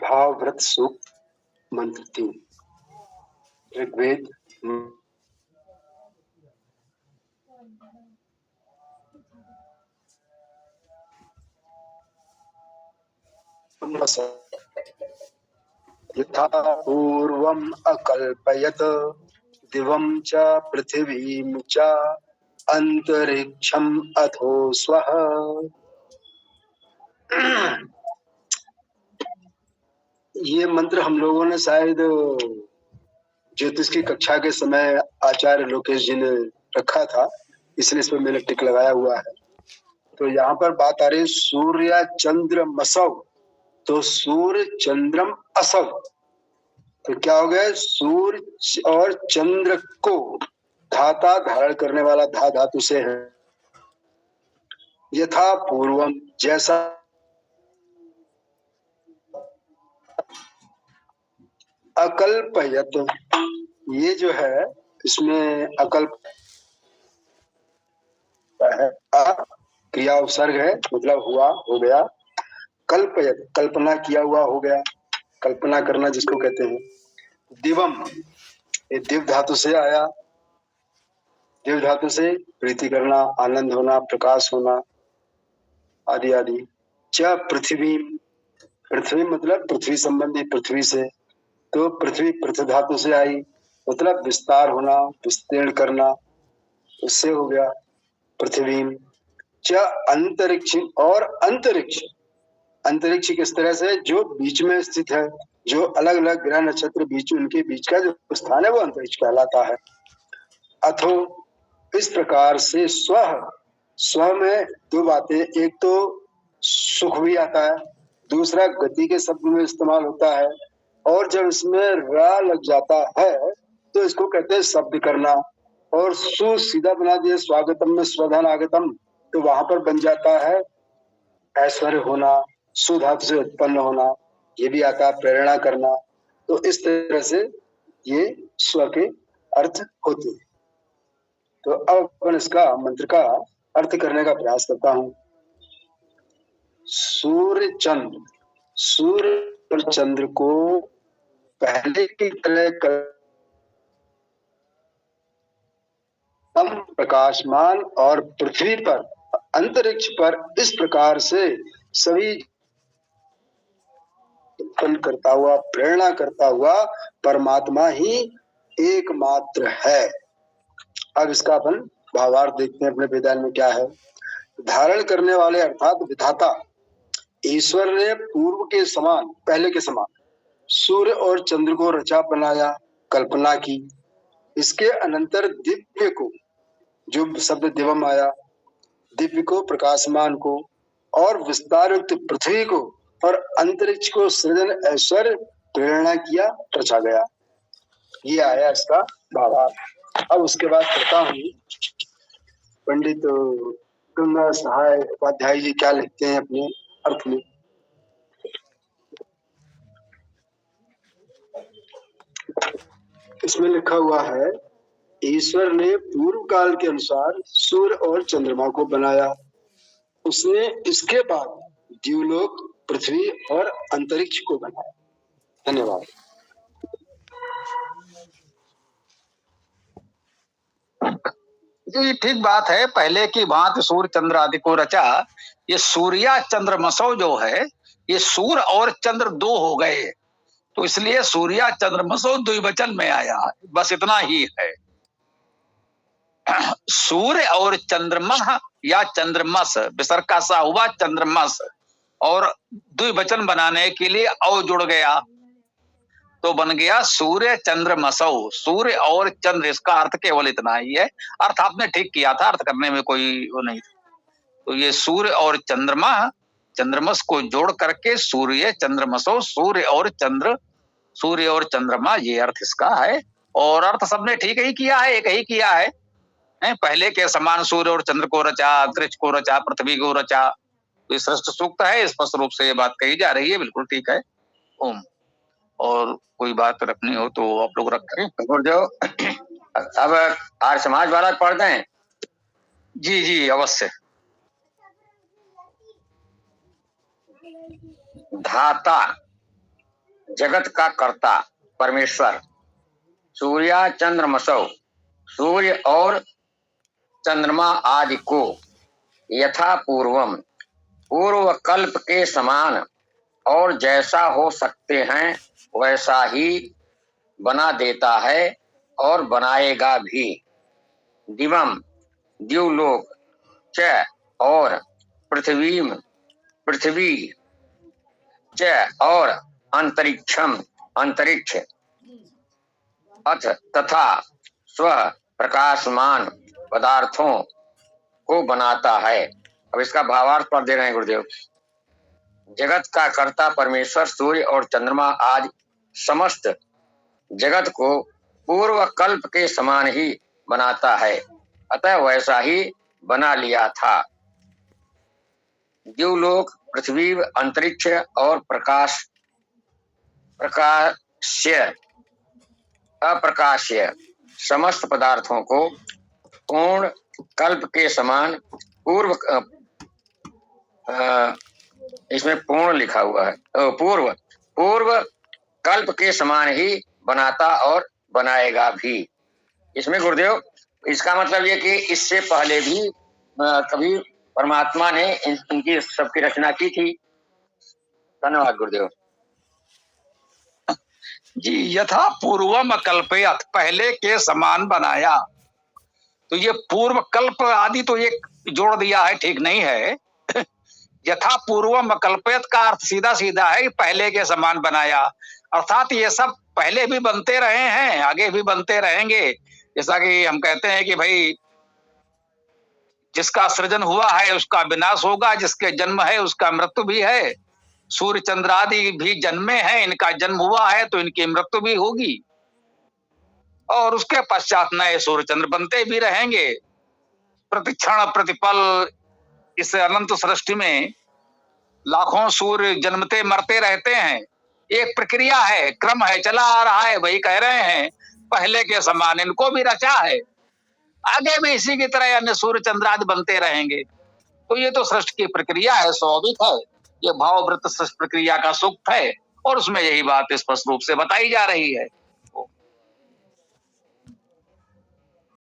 भावव्रत सूक्त मंत्र 3 ऋग्वेद यथा पूर्वम् अकल्पयत् दिवं च पृथिवीं च अंतरिक्षम् अथो स्वः। ये मंत्र हम लोगों ने शायद ज्योतिष की कक्षा के समय आचार्य लोकेश जी ने रखा था, इसलिए इसमें मैंने टिक लगाया हुआ है। तो यहाँ पर बात आ रही सूर्य चंद्र मसव, तो सूर्य चंद्रम असव, तो क्या हो गया? सूर्य और चंद्र को धाता धारण करने वाला धा धातु से है। यथा पूर्वम, जैसा अकल्पयत, ये जो है इसमें अकल्प है, क्रिया उपसर्ग है, मतलब हुआ, हो गया। कल्पयत, कल्पना किया हुआ, हो गया। कल्पना करना जिसको कहते हैं। दिवम, ये दिव धातु से आया। दिव धातु से प्रीति करना, आनंद होना, प्रकाश होना आदि आदि। च पृथ्वी, पृथ्वी मतलब पृथ्वी संबंधी, पृथ्वी से, तो पृथ्वी पृथ्वी धातु से आई, मतलब विस्तार होना, विस्तीर्ण करना, उससे हो गया पृथ्वी। च अंतरिक्ष, और अंतरिक्ष, अंतरिक्ष किस तरह से? जो बीच में स्थित है, जो अलग अलग ग्रह नक्षत्र बीच, उनके बीच का जो स्थान है वो अंतरिक्ष कहलाता है। अथो, इस प्रकार से स्व, स्व में दो बातें, एक तो सुख भी आता है, दूसरा गति के शब्द में इस्तेमाल होता है, और जब इसमें र लग जाता है तो इसको कहते हैं शब्द करना। और सु सीधा बना दिए स्वागतम में स्वधन आगतम, तो वहां पर बन जाता है ऐश्वर्य होना, सुधातु से उत्पन्न होना, ये भी आता है प्रेरणा करना। तो इस तरह से ये स्व के अर्थ होते हैं। तो अब अपन इसका मंत्र का अर्थ करने का प्रयास करता हूं। सूर्य चंद्र, सूर्य और चंद्र को पहले की तरह प्रकाशमान, और पृथ्वी पर, अंतरिक्ष पर इस प्रकार से सभी उत्पन्न करता हुआ, प्रेरणा करता हुआ परमात्मा ही एकमात्र है। अब इसका अपन भावार्थ देखते हैं अपने वेदांत में क्या है। धारण करने वाले अर्थात विधाता ईश्वर ने पूर्व के समान, पहले के समान सूर्य और चंद्र को रचा बनाया, कल्पना की। इसके अनंतर दिव्य को, जो शब्द दिवम आया, दिव्य को, प्रकाशमान को, और विस्तार युक्त पृथ्वी को और अंतरिक्ष को सृजन, ऐश्वर्य, प्रेरणा किया, रचा गया। ये आया इसका भावार्थ। अब उसके बाद करता हूँ पंडित गंगा सहाय उपाध्याय जी क्या लिखते हैं अपने अर्थ में। इसमें लिखा हुआ है, ईश्वर ने पूर्व काल के अनुसार सूर्य और चंद्रमा को बनाया। उसने इसके बाद द्युलोक, पृथ्वी और अंतरिक्ष को बनाया। धन्यवाद। ये ठीक बात है। पहले की भांति सूर्य चंद्र आदि को रचा। ये सूर्या चंद्रमसो जो है, ये सूर्य और चंद्र दो हो गए, तो इसलिए सूर्या चंद्रमसो द्विवचन में आया। बस इतना ही है। सूर्य और चंद्रमा या चंद्रमस, विसर्ग का सा हुआ चंद्रमस, और द्विवचन बनाने के लिए औ जुड़ गया तो बन गया सूर्य चंद्रमसौ। सूर्य और चंद्र, इसका अर्थ केवल इतना ही है। अर्थ आपने ठीक किया था, अर्थ करने में कोई वो नहीं। तो ये सूर्य और चंद्रमा, चंद्रमस को जोड़ करके सूर्य चंद्रमसो, सूर्य और चंद्र, सूर्य और चंद्रमा, ये अर्थ इसका है। और अर्थ सबने ठीक ही किया है, एक ही किया है। पहले के समान सूर्य और चंद्र को रचा, अंतरिक्ष को रचा, पृथ्वी को रचा। तो सृष्ट सूक्त है, स्पष्ट रूप से ये बात कही जा रही है, बिल्कुल ठीक है। ओम। और कोई बात रखनी हो तो आप लोग रखें। जो अब आर्य समाज वाला पढ़ दें। जी जी अवश्य। धाता जगत का कर्ता परमेश्वर सूर्या चंद्रमसौ सूर्य और चंद्रमा आदि को यथा पूर्वम पूर्व कल्प के समान और जैसा हो सकते हैं वैसा ही बना देता है और बनाएगा भी। दिवम द्युलोक च और पृथ्वी च और अंतरिक्षम अंतरिक्ष अथ तथा स्व प्रकाशमान पदार्थों को बनाता है। अब इसका भावार्थ पढ़ दे रहे हैं गुरुदेव। जगत का कर्ता परमेश्वर सूर्य और चंद्रमा आदि समस्त जगत को पूर्व कल्प के समान ही बनाता है, अतः वैसा ही बना लिया था। द्युलोक पृथ्वी अंतरिक्ष और प्रकाश्य अप्रकाश्य समस्त पदार्थों को पूर्ण कल्प के समान इसमें पूर्ण लिखा हुआ है, पूर्व कल्प के समान ही बनाता और बनाएगा भी। इसमें गुरुदेव इसका मतलब ये कि इससे पहले भी कभी परमात्मा ने इनकी सबकी रचना की थी। धन्यवाद गुरुदेव जी। यथा पूर्वम कल्पयत, पहले के समान बनाया। तो ये पूर्व कल्प आदि तो एक जोड़ दिया है, ठीक नहीं है। यथा पूर्वम कल्पयत का अर्थ सीधा सीधा है पहले के समान बनाया, अर्थात ये सब पहले भी बनते रहे हैं, आगे भी बनते रहेंगे। जैसा कि हम कहते हैं कि भाई जिसका सृजन हुआ है उसका विनाश होगा, जिसके जन्म है उसका मृत्यु भी है। सूर्य चंद्र आदि भी जन्मे हैं, इनका जन्म हुआ है तो इनकी मृत्यु भी होगी, और उसके पश्चात नए सूर्य चंद्र बनते भी रहेंगे। प्रतिक्षण प्रतिपल इस अनंत सृष्टि में लाखों सूर्य जन्मते मरते रहते हैं। एक प्रक्रिया है, क्रम है, चला आ रहा है। वही कह रहे हैं पहले के समान इनको भी रचा है, आगे भी इसी की तरह अन्य सूर्य चंद्र आदि बनते रहेंगे। तो ये तो सृष्टि की प्रक्रिया है, स्वाभाविक है। ये भाववृत्त सृष्टि प्रक्रिया का सूक्त है और उसमें यही बात स्पष्ट रूप से बताई जा रही है।